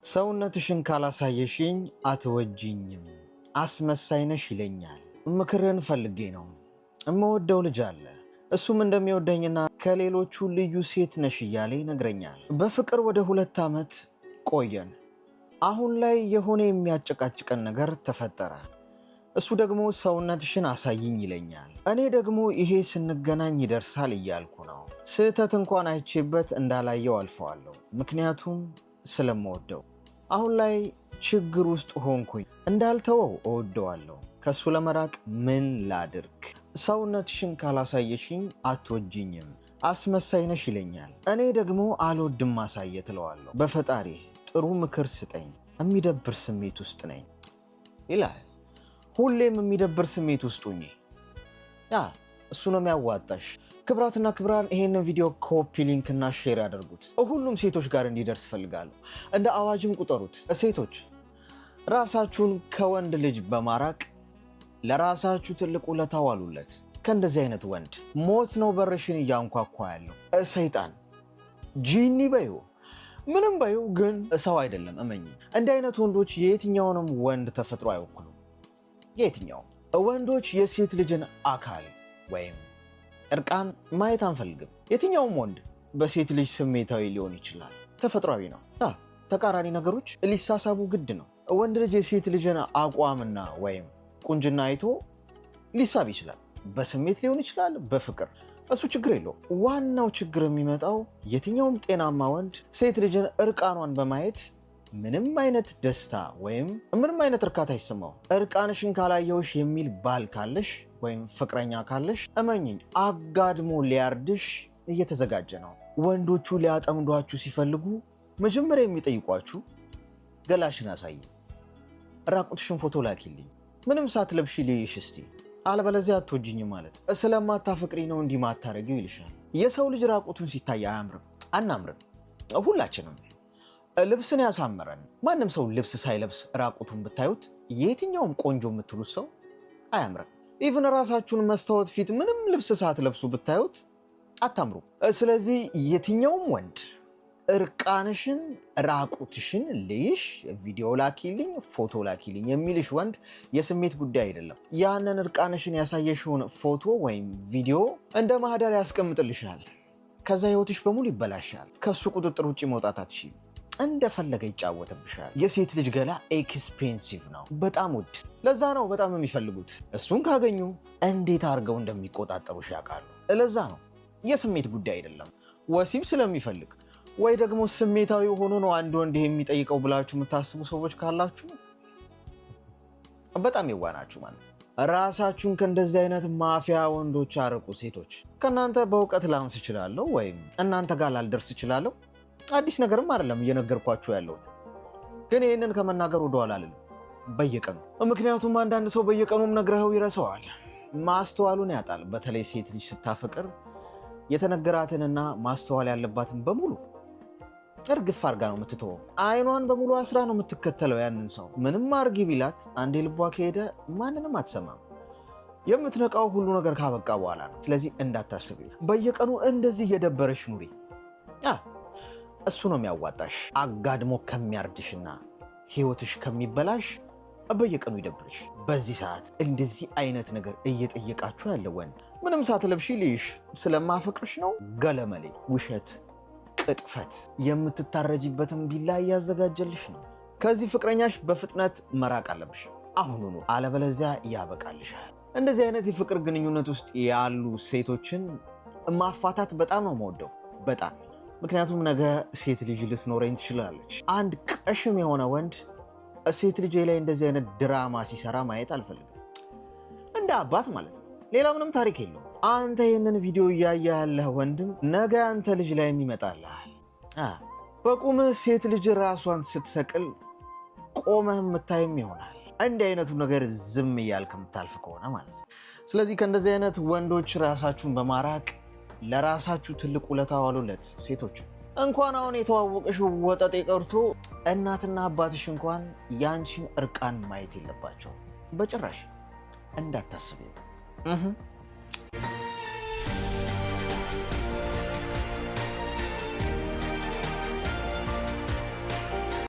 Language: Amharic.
ሰውነትሽን ካላሳየሽኝ አትወጂኝም አስመሳይ ነሽ ይለኛል። ምክርን ፈልጌ ነው። እምወደው ልጅ አለ። እሱም እንደሚወደኝና ከሌሎቹ ልዩ ሴት ነሽ እያለ ይነግረኛል። በፍቅር ወደ 2 ዓመት ቆየን። አሁን ላይ የሆነ የሚያጨቃጭቀን ነገር ተፈጠረ። እሱ ደግሞ ሰውነትሽን አሳይኝ ይለኛል። እኔ ደግሞ ይሄ ስንገናኝ ይደርሳል እያልኩ ነው። ስህተት እንኳን አይቼበት እንዳላየው አልፈዋለሁ፣ ምክንያቱም ስለምወደው። አሁን ላይ ችግር ውስጥ ሆንኩኝ። እንዳልተወው እወደዋለሁ። ከሱ ለመራቅ ምን ላድርግ? ሰውነትሽን ካላሳየሽኝ አትወጂኝም አስመሳይ ነሽ ይለኛል። እኔ ደግሞ አልወድም ማሳየት እለዋለሁ። በፈጣሪ ጥሩ ምክር ስጠኝ፣ የሚደብር ስሜት ውስጥ ነኝ ይላል። ሁሌም የሚደብር ስሜት ውስጥ ሁኚ፣ እሱ ነው የሚያዋጣሽ። ክብራትና ክብራን ይሄንን ቪዲዮ ኮፒ ሊንክ እና ሼር ያደርጉት፣ ሁሉም ሴቶች ጋር እንዲደርስ ፈልጋለሁ። እንደ አዋጅም ቁጠሩት። ሴቶች ራሳችሁን ከወንድ ልጅ በማራቅ ለራሳችሁ ትልቅ ውለታ ዋሉለት። ከእንደዚህ አይነት ወንድ ሞት ነው በርሽን እያንኳኳ ያለው። ሰይጣን ጂኒ በዩ ምንም በዩ፣ ግን ሰው አይደለም። እመኝ፣ እንዲህ አይነት ወንዶች የየትኛውንም ወንድ ተፈጥሮ አይወክሉም። የትኛው ወንዶች የሴት ልጅን አካል ወይም እርቃን ማየት አንፈልግም። የትኛውም ወንድ በሴት ልጅ ስሜታዊ ሊሆን ይችላል፣ ተፈጥሯዊ ነው። ተቃራኒ ነገሮች ሊሳሳቡ ግድ ነው። ወንድ ልጅ የሴት ልጅን አቋምና ወይም ቁንጅና አይቶ ሊሳብ ይችላል። በስሜት ሊሆን ይችላል፣ በፍቅር፣ እሱ ችግር የለው። ዋናው ችግር የሚመጣው የትኛውም ጤናማ ወንድ ሴት ልጅን እርቃኗን በማየት ምንም አይነት ደስታ ወይም ምንም አይነት እርካታ አይሰማው። እርቃንሽን ካላየውሽ የሚል ባል ካለሽ ወይም ፍቅረኛ ካለሽ እመኝኝ አጋድሞ ሊያርድሽ እየተዘጋጀ ነው። ወንዶቹ ሊያጠምዷችሁ ሲፈልጉ መጀመሪያ የሚጠይቋችሁ ገላሽን አሳይ፣ ራቁትሽን ፎቶ ላኪልኝ፣ ምንም ሳትለብሺ ልይሽ እስቲ፣ አለበለዚያ አትወጂኝ ማለት ስለማታፈቅሪ ነው እንዲህ ማታረጊው ይልሻል። የሰው ልጅ ራቁቱን ሲታይ አያምርም፣ አናምርም። ሁላችንም ልብስን ያሳመረን። ማንም ሰው ልብስ ሳይለብስ ራቁቱን ብታዩት የትኛውም ቆንጆ የምትሉት ሰው አያምርም። ኢቭን ራሳችሁን መስታወት ፊት ምንም ልብስ ሳትለብሱ ብታዩት አታምሩ። ስለዚህ የትኛውም ወንድ እርቃንሽን ራቁትሽን ልይሽ፣ ቪዲዮ ላኪልኝ፣ ፎቶ ላኪልኝ የሚልሽ ወንድ የስሜት ጉዳይ አይደለም። ያንን እርቃንሽን ያሳየሽውን ፎቶ ወይም ቪዲዮ እንደ ማህደር ያስቀምጥልሻል። ከዛ ህይወትሽ በሙሉ ይበላሻል። ከሱ ቁጥጥር ውጭ መውጣት አትችይም። እንደፈለገ ይጫወትብሻል። የሴት ልጅ ገላ ኤክስፔንሲቭ ነው፣ በጣም ውድ። ለዛ ነው በጣም የሚፈልጉት። እሱን ካገኙ እንዴት አድርገው እንደሚቆጣጠሩሽ ያውቃሉ። ለዛ ነው የስሜት ጉዳይ አይደለም። ወሲብ ስለሚፈልግ ወይ ደግሞ ስሜታዊ ሆኖ ነው አንድ ወንድ የሚጠይቀው ብላችሁ የምታስቡ ሰዎች ካላችሁ በጣም የዋናችሁ ማለት ነው። ራሳችሁን ከእንደዚህ አይነት ማፊያ ወንዶች አርቁ። ሴቶች ከእናንተ በእውቀት ላንስ እችላለሁ ወይም እናንተ ጋር ላልደርስ እችላለሁ። አዲስ ነገርም አይደለም እየነገርኳችሁ ያለሁት፣ ግን ይህንን ከመናገር ወደኋላ አልልም በየቀኑ። ምክንያቱም አንዳንድ ሰው በየቀኑም ነግረኸው ይረሳዋል፣ ማስተዋሉን ያጣል። በተለይ ሴት ልጅ ስታፈቅር የተነገራትንና ማስተዋል ያለባትን በሙሉ እርግፍ አርጋ ነው የምትተወው። አይኗን በሙሉ አስራ ነው የምትከተለው ያንን ሰው። ምንም አርጊ ቢላት አንዴ ልቧ ከሄደ ማንንም አትሰማም። የምትነቃው ሁሉ ነገር ካበቃ በኋላ ነው። ስለዚህ እንዳታስቢ፣ በየቀኑ እንደዚህ እየደበረሽ ኑሪ። እሱ ነው የሚያዋጣሽ። አጋድሞ ከሚያርድሽና ህይወትሽ ከሚበላሽ በየቀኑ ይደብርሽ። በዚህ ሰዓት እንደዚህ አይነት ነገር እየጠየቃችሁ ያለ ወንድ ምንም ሳትለብሺ ልይሽ ስለማፈቅርሽ ነው፣ ገለመሌ፣ ውሸት፣ ቅጥፈት። የምትታረጂበትን ቢላ እያዘጋጀልሽ ነው። ከዚህ ፍቅረኛሽ በፍጥነት መራቅ አለብሽ አሁኑኑ፣ አለበለዚያ ያበቃልሻል። እንደዚህ አይነት የፍቅር ግንኙነት ውስጥ ያሉ ሴቶችን ማፋታት በጣም ነው የምወደው፣ በጣም። ምክንያቱም ነገ ሴት ልጅ ልትኖረኝ ትችላለች። አንድ ቀሽም የሆነ ወንድ ሴት ልጅ ላይ እንደዚህ አይነት ድራማ ሲሰራ ማየት አልፈልግም። እንደ አባት ማለት ነው። ሌላ ምንም ታሪክ የለውም። አንተ ይህንን ቪዲዮ እያየ ያለህ ወንድም ነገ አንተ ልጅ ላይ ይመጣልሃል። በቁምህ ሴት ልጅ ራሷን ስትሰቅል ቆመህ የምታይም ይሆናል። እንዲህ አይነቱ ነገር ዝም እያልክ የምታልፍ ከሆነ ማለት ነው። ስለዚህ ከእንደዚህ አይነት ወንዶች ራሳችሁን በማራቅ ለራሳችሁ ትልቅ ውለታ ዋሉለት። ሴቶች እንኳን አሁን የተዋወቀሽ ወጠጤ ቀርቶ እናትና አባትሽ እንኳን ያንቺን እርቃን ማየት የለባቸው በጭራሽ። እንዳታስቢ።